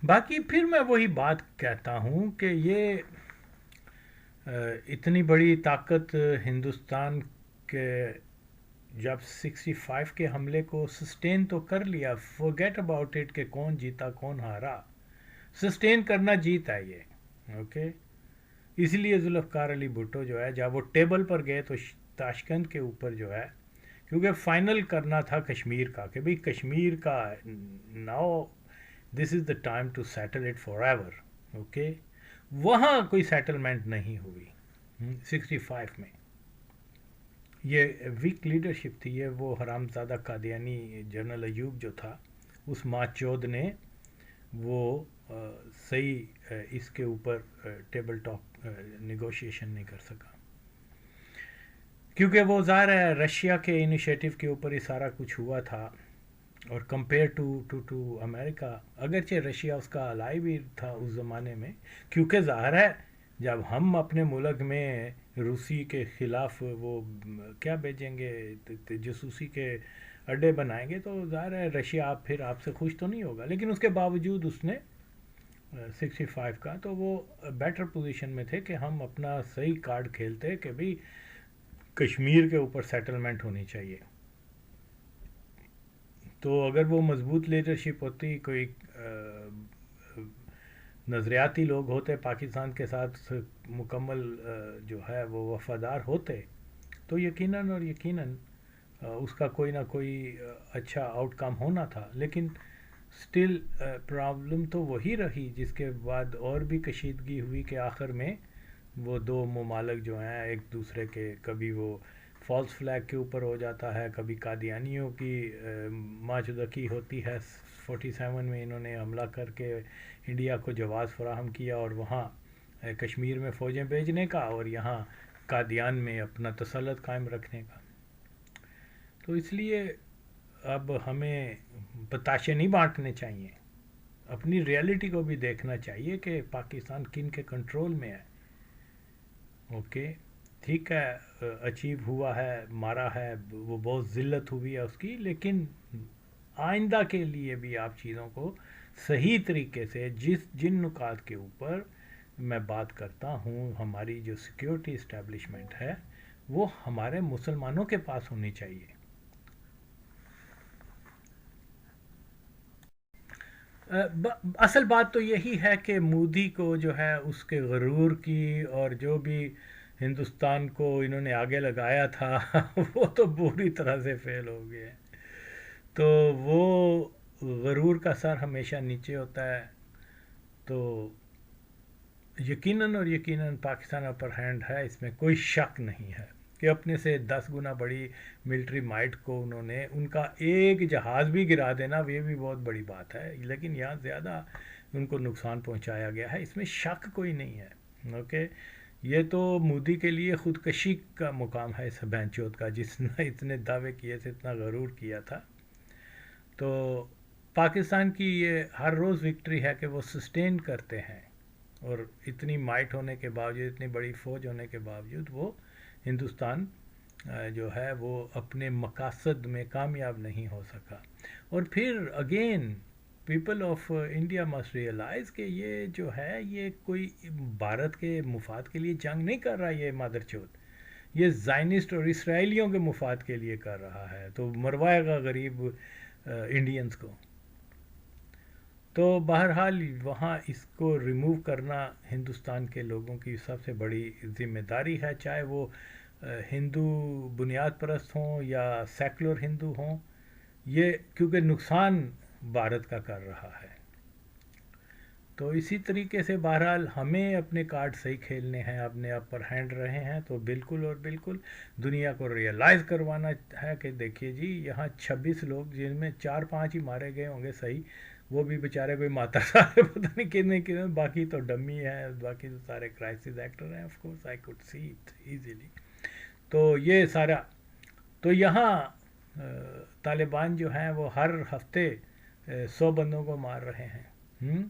باقی پھر میں وہی بات کہتا ہوں کہ یہ اتنی بڑی طاقت ہندوستان کے جب 65 کے حملے کو سسٹین تو کر لیا, فورگیٹ اباؤٹ اٹ کہ کون جیتا کون ہارا, سسٹین کرنا جیت ہے یہ. اوکے, اسی لیے ذوالفقار علی بھٹو جو ہے جب وہ ٹیبل پر گئے تو تاشکند کے اوپر جو ہے, کیونکہ فائنل کرنا تھا کشمیر کا کہ بھئی کشمیر کا now this is the time to settle it for ever. Okay, وہاں کوئی سیٹلمنٹ نہیں ہوئی 65 میں. یہ ویک لیڈرشپ تھی, یہ وہ حرام زادہ قادیانی جنرل ایوب جو تھا, اس ماں چود نے وہ صحیح اس کے اوپر ٹیبل ٹاک نیگوشیشن نہیں کر سکا, کیونکہ وہ ظاہر ہے رشیا کے انیشیٹو کے اوپر ہی سارا کچھ ہوا تھا. اور کمپیئر ٹو امریکہ, اگرچہ رشیا اس کا الائی بھی تھا اس زمانے میں, کیونکہ ظاہر ہے جب ہم اپنے ملک میں روسی کے خلاف وہ کیا بھیجیں گے, جاسوسی کے اڈے بنائیں گے, تو ظاہر ہے رشیا پھر آپ سے خوش تو نہیں ہوگا. لیکن اس کے باوجود اس نے 65 کا، تو وہ بیٹر پوزیشن میں تھے کہ ہم اپنا صحیح کارڈ کھیلتے کہ بھئی کشمیر کے اوپر سیٹلمنٹ ہونی چاہیے. تو اگر وہ مضبوط لیڈرشپ ہوتی، کوئی نظریاتی لوگ ہوتے پاکستان کے ساتھ مکمل جو ہے وہ وفادار ہوتے، تو یقیناً اور یقیناً اس کا کوئی نہ کوئی اچھا آؤٹ کم ہونا تھا. لیکن سٹل پرابلم تو وہی رہی، جس کے بعد اور بھی کشیدگی ہوئی کہ آخر میں وہ دو ممالک جو ہیں ایک دوسرے کے، کبھی وہ فالس فلیگ کے اوپر ہو جاتا ہے، کبھی قادیانیوں کی ماجدگی ہوتی ہے. 47 میں انہوں نے حملہ کر کے انڈیا کو جواز فراہم کیا اور وہاں کشمیر میں فوجیں بھیجنے کا، اور یہاں قادیان میں اپنا تسلط قائم رکھنے کا. تو اس لیے اب ہمیں بتاشے نہیں بانٹنے چاہیے، اپنی ریئلٹی کو بھی دیکھنا چاہیے کہ پاکستان کن کے کنٹرول میں ہے. اوکے ٹھیک ہے، اچیو ہوا ہے، مارا ہے، وہ بہت ذلت ہوئی ہے اس کی، لیکن آئندہ کے لیے بھی آپ چیزوں کو صحیح طریقے سے، جن نکات کے اوپر میں بات کرتا ہوں، ہماری جو سیکیورٹی اسٹیبلشمنٹ ہے وہ ہمارے مسلمانوں کے پاس ہونی چاہیے. اصل بات تو یہی ہے کہ مودی کو جو ہے اس کے غرور کی، اور جو بھی ہندوستان کو انہوں نے آگے لگایا تھا وہ تو بری طرح سے فیل ہو گیا ہے. تو وہ غرور کا سر ہمیشہ نیچے ہوتا ہے. تو یقیناً اور یقیناً پاکستان اپر ہینڈ ہے، اس میں کوئی شک نہیں ہے کہ اپنے سے 10 گنا بڑی ملٹری مائٹ کو انہوں نے، ان کا ایک جہاز بھی گرا دینا یہ بھی بہت بڑی بات ہے، لیکن یہاں زیادہ ان کو نقصان پہنچایا گیا ہے، اس میں شک کوئی نہیں ہے. اوکے یہ تو مودی کے لیے خودکشی کا مقام ہے اس بینچوت کا، جس نے اتنے دعوے کیے تھے، اتنا غرور کیا تھا. تو پاکستان کی یہ ہر روز وکٹری ہے کہ وہ سسٹین کرتے ہیں، اور اتنی مائٹ ہونے کے باوجود، اتنی بڑی فوج ہونے کے باوجود، وہ ہندوستان جو ہے وہ اپنے مقاصد میں کامیاب نہیں ہو سکا. اور پھر again people of India must realise کہ یہ جو ہے یہ کوئی بھارت کے مفاد کے لیے جنگ نہیں کر رہا، یہ مادر چوت یہ زائنسٹ اور اسرائیلیوں کے مفاد کے لیے کر رہا ہے، تو مروائے گا غریب انڈینز کو. تو بہرحال وہاں اس کو ریموو کرنا ہندوستان کے لوگوں کی سب سے بڑی ذمہ داری ہے، چاہے وہ ہندو بنیاد پرست ہوں یا سیکولر ہندو ہوں، یہ کیونکہ نقصان بھارت کا کر رہا ہے. تو اسی طریقے سے بہرحال ہمیں اپنے کارڈ صحیح کھیلنے ہیں، اپنے اپر ہینڈ رہے ہیں تو بالکل اور بالکل دنیا کو ریئلائز کروانا ہے کہ دیکھیے جی یہاں 26 لوگ، جن میں 4-5 ہی مارے گئے ہوں گے صحیح، وہ بھی بیچارے کوئی ماتا سارے پتہ نہیں کتنے، باقی تو ڈمی ہے، باقی تو سارے کرائسس ایکٹر ہیں. Of course I could see it easily. تو یہ سارا، تو یہاں طالبان جو ہیں وہ ہر ہفتے 100 بندوں کو مار رہے ہیں.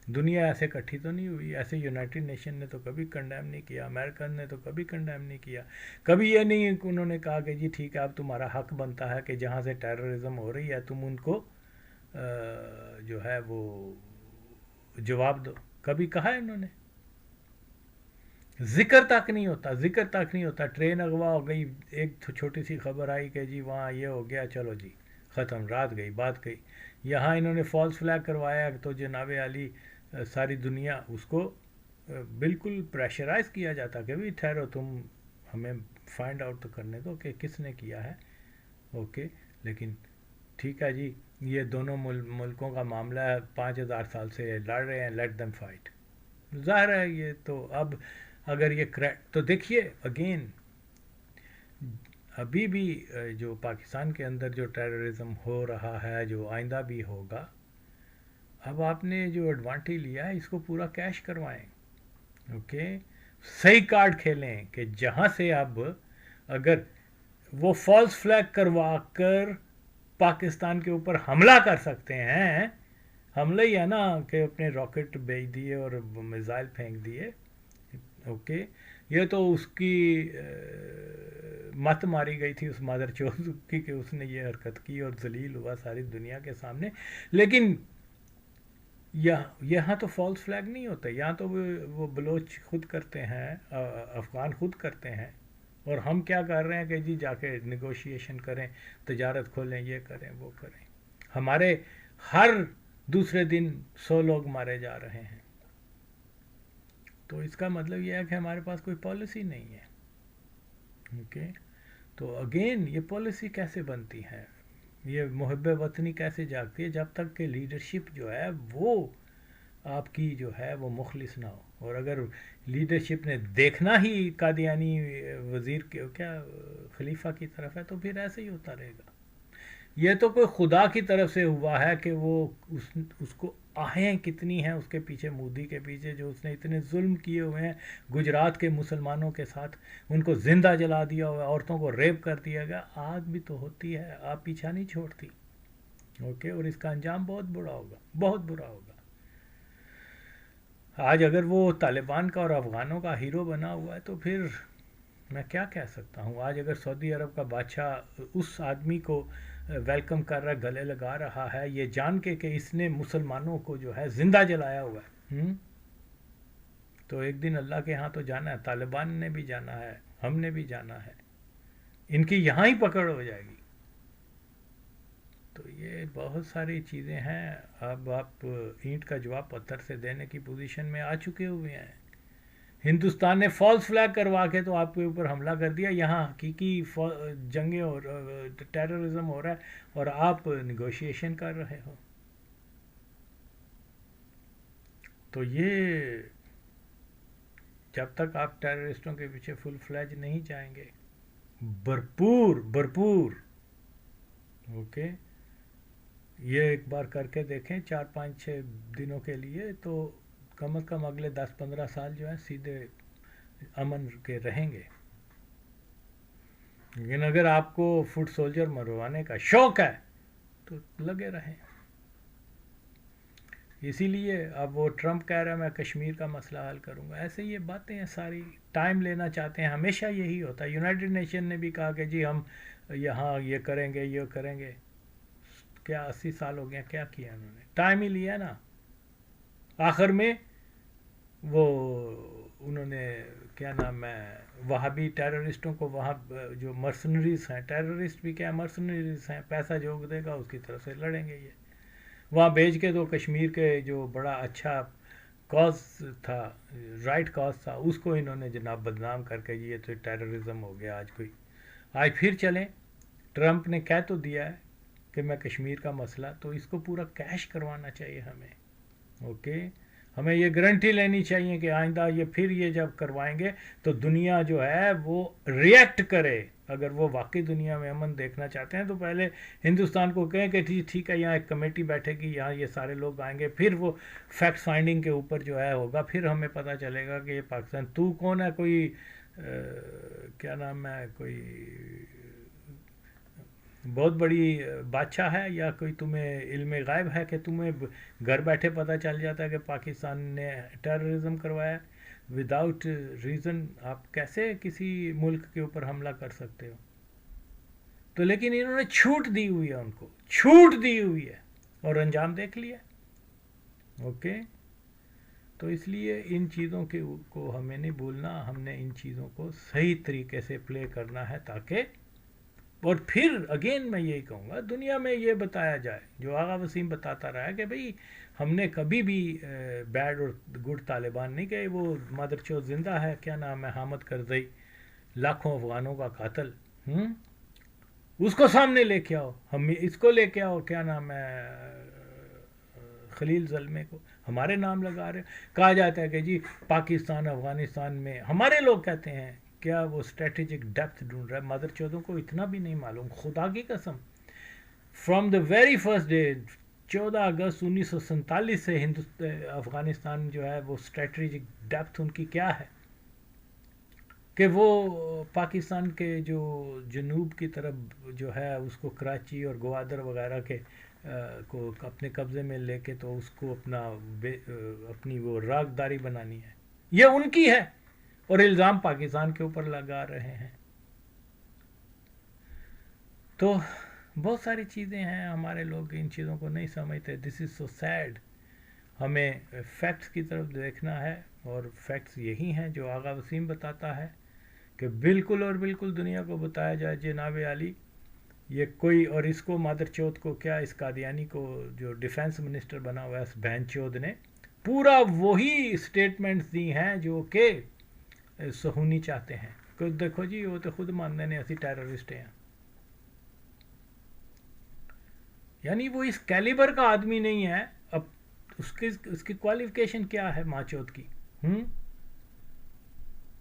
دنیا ایسے کٹھی تو نہیں ہوئی، ایسے یونائٹڈ نیشن نے تو کبھی کنڈیم نہیں کیا، امریکن نے تو کبھی کنڈیم نہیں کیا، کبھی یہ نہیں انہوں نے کہا کہ جی ٹھیک ہے اب تمہارا حق بنتا ہے کہ جہاں سے ٹیررزم ہو رہی ہے تم ان کو جو ہے وہ جواب دو. کبھی کہا ہے انہوں نے؟ ذکر تک نہیں ہوتا، ذکر تک نہیں ہوتا. ٹرین اغوا ہو گئی، ایک چھوٹی سی خبر آئی کہ جی وہاں یہ ہو گیا، چلو جی ختم، رات گئی بات گئی. یہاں انہوں نے فالس فلیگ کروایا تو جناب علی ساری دنیا اس کو بالکل پریشرائز کیا جاتا کہ بھی ٹھہرو تم ہمیں فائنڈ آؤٹ تو کرنے دو کہ کس نے کیا ہے. اوکے لیکن ٹھیک ہے جی، یہ دونوں ملکوں کا معاملہ ہے، 5000 سال سے لڑ رہے ہیں، لیٹ دم فائٹ. ظاہر ہے یہ تو اب اگر یہ تو دیکھیے اگین ابھی بھی جو پاکستان کے اندر جو ٹیررزم ہو رہا ہے، جو آئندہ بھی ہوگا، اب آپ نے جو ایڈوانٹیج لیا ہے اس کو پورا کیش کروائیں. اوکے صحیح کارڈ کھیلیں کہ جہاں سے اب اگر وہ فالس فلیگ کروا کر پاکستان کے اوپر حملہ کر سکتے ہیں، حملہ ہی ہے نا کہ اپنے راکٹ بھیج دیے اور میزائل پھینک دیے. اوکے یہ تو اس کی مت ماری گئی تھی اس مادر چوز کی کہ اس نے یہ حرکت کی اور ذلیل ہوا ساری دنیا کے سامنے. لیکن یہاں تو فالس فلیگ نہیں ہوتا، یہاں تو وہ بلوچ خود کرتے ہیں، افغان خود کرتے ہیں، اور ہم کیا کر رہے ہیں کہ جی جا کے نیگوشیشن کریں، تجارت کھولیں، یہ کریں وہ کریں. ہمارے ہر دوسرے دن 100 لوگ مارے جا رہے ہیں. تو اس کا مطلب یہ ہے کہ ہمارے پاس کوئی پالیسی نہیں ہے. اوکے. تو اگین یہ پالیسی کیسے بنتی ہے، یہ محب وطنی کیسے جاگتی ہے، جب تک کہ لیڈرشپ جو ہے وہ آپ کی جو ہے وہ مخلص نہ ہو. اور اگر لیڈرشپ نے دیکھنا ہی قادیانی وزیر کے کیا خلیفہ کی طرف ہے، تو پھر ایسے ہی ہوتا رہے گا. یہ تو کوئی خدا کی طرف سے ہوا ہے کہ وہ اس کو آہیں کتنی ہیں اس کے پیچھے، مودی کے پیچھے، جو اس نے اتنے ظلم کیے ہوئے ہیں گجرات کے مسلمانوں کے ساتھ، ان کو زندہ جلا دیا ہوا، عورتوں کو ریپ کر دیا گیا. آگ بھی تو ہوتی ہے، آپ پیچھا نہیں چھوڑتی. اوکے. اور اس کا انجام بہت برا ہوگا، بہت برا ہوگا. آج اگر وہ طالبان کا اور افغانوں کا ہیرو بنا ہوا ہے تو پھر میں کیا کہہ سکتا ہوں. آج اگر سعودی عرب کا بادشاہ اس آدمی کو ویلکم کر رہا ہے، گلے لگا رہا ہے، یہ جان کے کہ اس نے مسلمانوں کو جو ہے زندہ جلایا ہوا ہے، تو ایک دن اللہ کے ہاں تو جانا ہے. طالبان نے بھی جانا ہے، ہم نے بھی جانا ہے. ان کی یہاں ہی پکڑ ہو جائے گی. تو یہ بہت ساری چیزیں ہیں. اب آپ اینٹ کا جواب پتھر سے دینے کی پوزیشن میں آ چکے ہوئے ہیں. ہندوستان نے فالس فلیگ کروا کے تو آپ کے اوپر حملہ کر دیا. یہاں حقیقی جنگیں اور ٹیررزم ہو رہا ہے اور آپ نیگوشیشن کر رہے ہو. تو یہ جب تک آپ ٹیررسٹوں کے پیچھے فل فلیج نہیں جائیں گے، بھرپور بھرپور. اوکے. یہ ایک بار کر کے دیکھیں 4 5 6 دنوں کے لیے، تو کم از کم اگلے 10 15 سال جو ہیں سیدھے امن کے رہیں گے. لیکن اگر آپ کو فٹ سولجر مروانے کا شوق ہے تو لگے رہیں. اسی لیے اب وہ ٹرمپ کہہ رہا ہے میں کشمیر کا مسئلہ حل کروں گا. ایسے یہ باتیں ہیں ساری، ٹائم لینا چاہتے ہیں. ہمیشہ یہی ہوتا ہے. یونائٹڈ نیشن نے بھی کہا کہ جی ہم یہاں یہ کریں گے، یہ کریں گے. کیا 80 سال ہو گیا، کیا کیا انہوں نے؟ ٹائم ہی لیا نا. آخر میں وہ انہوں نے کیا نام ہے، وہابی ٹیررسٹوں کو، وہاں جو مرسنریز ہیں، ٹیررسٹ بھی کیا مرسنریز ہیں، پیسہ جو دے گا اس کی طرف سے لڑیں گے. یہ وہاں بھیج کے تو کشمیر کے جو بڑا اچھا کاز تھا، رائٹ کاز تھا، اس کو انہوں نے جناب بدنام کر کے یہ تو ٹیررزم ہو گیا. آج پھر چلیں. ٹرمپ نے کہہ تو دیا ہے کہ میں کشمیر کا مسئلہ، تو اس کو پورا کیش کروانا چاہیے ہمیں. اوکے. ہمیں یہ گارنٹی لینی چاہیے کہ آئندہ یہ پھر یہ جب کروائیں گے تو دنیا جو ہے وہ ریئیکٹ کرے. اگر وہ واقعی دنیا میں امن دیکھنا چاہتے ہیں تو پہلے ہندوستان کو کہیں کہ ٹھیک ہے، یہاں ایک کمیٹی بیٹھے گی، یہاں یہ سارے لوگ آئیں گے، پھر وہ فیکٹ فائنڈنگ کے اوپر جو ہے ہوگا. پھر ہمیں پتہ چلے گا کہ یہ پاکستان تو کون ہے، کوئی کیا نام ہے، کوئی بہت بڑی بادشاہ ہے، یا کوئی تمہیں علم غائب ہے کہ تمہیں گھر بیٹھے پتہ چل جاتا ہے کہ پاکستان نے ٹیررزم کروایا. وداؤٹ ریزن آپ کیسے کسی ملک کے اوپر حملہ کر سکتے ہو؟ تو لیکن انہوں نے چھوٹ دی ہوئی ہے، ان کو چھوٹ دی ہوئی ہے اور انجام دیکھ لیا. اوکے. تو اس لیے ان چیزوں کے کو ہمیں نہیں بھولنا. ہم نے ان چیزوں کو صحیح طریقے سے پلے کرنا ہے، تاکہ اور پھر اگین میں یہی کہوں گا دنیا میں یہ بتایا جائے جو آغا وسیم بتاتا رہا ہے کہ بھئی ہم نے کبھی بھی بیڈ اور گڈ طالبان نہیں کہے. وہ مدر چوت زندہ ہے، کیا نام ہے، حامد کرزئی، لاکھوں افغانوں کا قاتل. اس کو سامنے لے کے آؤ. ہم اس کو لے کے آؤ، کیا نام ہے، خلیل زلمے کو ہمارے نام لگا رہے. کہا جاتا ہے کہ جی پاکستان افغانستان میں، ہمارے لوگ کہتے ہیں کیا وہ اسٹریٹجک ڈیپتھ ڈھونڈ رہا ہے. مدر چودوں کو اتنا بھی نہیں معلوم، خدا کی قسم. From the very first day 14 اگست 1947 سے افغانستان جو ہے وہ اسٹریٹجک ڈیپتھ ان کی کیا ہے کہ وہ پاکستان کے جو جنوب کی طرف جو ہے اس کو کراچی اور گوادر وغیرہ کے کو اپنے قبضے میں لے کے تو اس کو اپنی وہ راگداری بنانی ہے. یہ ان کی ہے اور الزام پاکستان کے اوپر لگا رہے ہیں. تو بہت ساری چیزیں ہیں، ہمارے لوگ ان چیزوں کو نہیں سمجھتے. دس از سو سیڈ. ہمیں فیکٹس کی طرف دیکھنا ہے، اور فیکٹس یہی ہیں جو آغا وسیم بتاتا ہے کہ بالکل اور بالکل دنیا کو بتایا جائے جناب علی یہ کوئی، اور اس کو مادر چوت کو کیا، اس قادیانی کو جو ڈیفنس منسٹر بنا ہوا ہے اس بہن چود نے پورا وہی اسٹیٹمنٹس دی ہیں جو کہ سہونی چاہتے ہیں. کہ دیکھو جی وہ تو خود ماننے نے اسی ٹیررسٹ ہیں، یعنی وہ اس کیلیبر کا آدمی نہیں ہے. اب اس کی کوالیفیکیشن کیا ہے ماں چود کی؟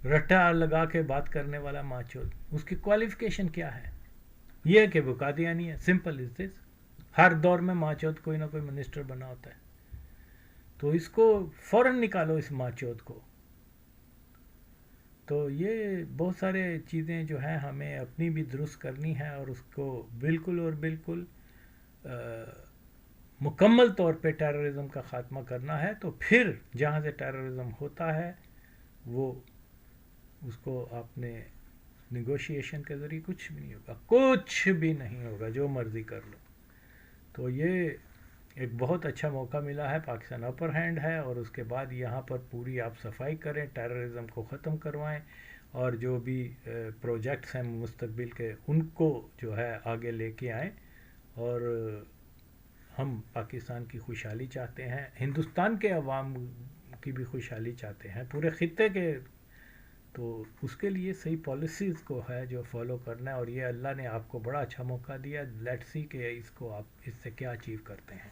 رٹا لگا کے بات کرنے والا ماں چود، اس کی کوالیفیکیشن کیا ہے؟ یہ کہ وہ قادیانی ہے. سمپل از دس. ہر دور میں ماں چود کوئی نہ کوئی منسٹر بنا ہوتا ہے، تو اس کو فوراً نکالو اس ماں چود کو. تو یہ بہت سارے چیزیں جو ہیں ہمیں اپنی بھی درست کرنی ہے، اور اس کو بالکل اور بالکل مکمل طور پہ ٹیررزم کا خاتمہ کرنا ہے. تو پھر جہاں سے ٹیررزم ہوتا ہے وہ اس کو آپ نے نیگوشیشن کے ذریعے کچھ بھی نہیں ہوگا، کچھ بھی نہیں ہوگا، جو مرضی کر لو. تو یہ ایک بہت اچھا موقع ملا ہے، پاکستان اپر ہینڈ ہے، اور اس کے بعد یہاں پر پوری آپ صفائی کریں، ٹیررزم کو ختم کروائیں، اور جو بھی پروجیکٹس ہیں مستقبل کے ان کو جو ہے آگے لے کے آئیں. اور ہم پاکستان کی خوشحالی چاہتے ہیں، ہندوستان کے عوام کی بھی خوشحالی چاہتے ہیں، پورے خطے کے. تو اس کے لیے صحیح پالیسیز کو ہے جو فالو کرنا ہے، اور یہ اللہ نے آپ کو بڑا اچھا موقع دیا. لیٹس سی کہ اس کو آپ اس سے کیا اچیو کرتے ہیں.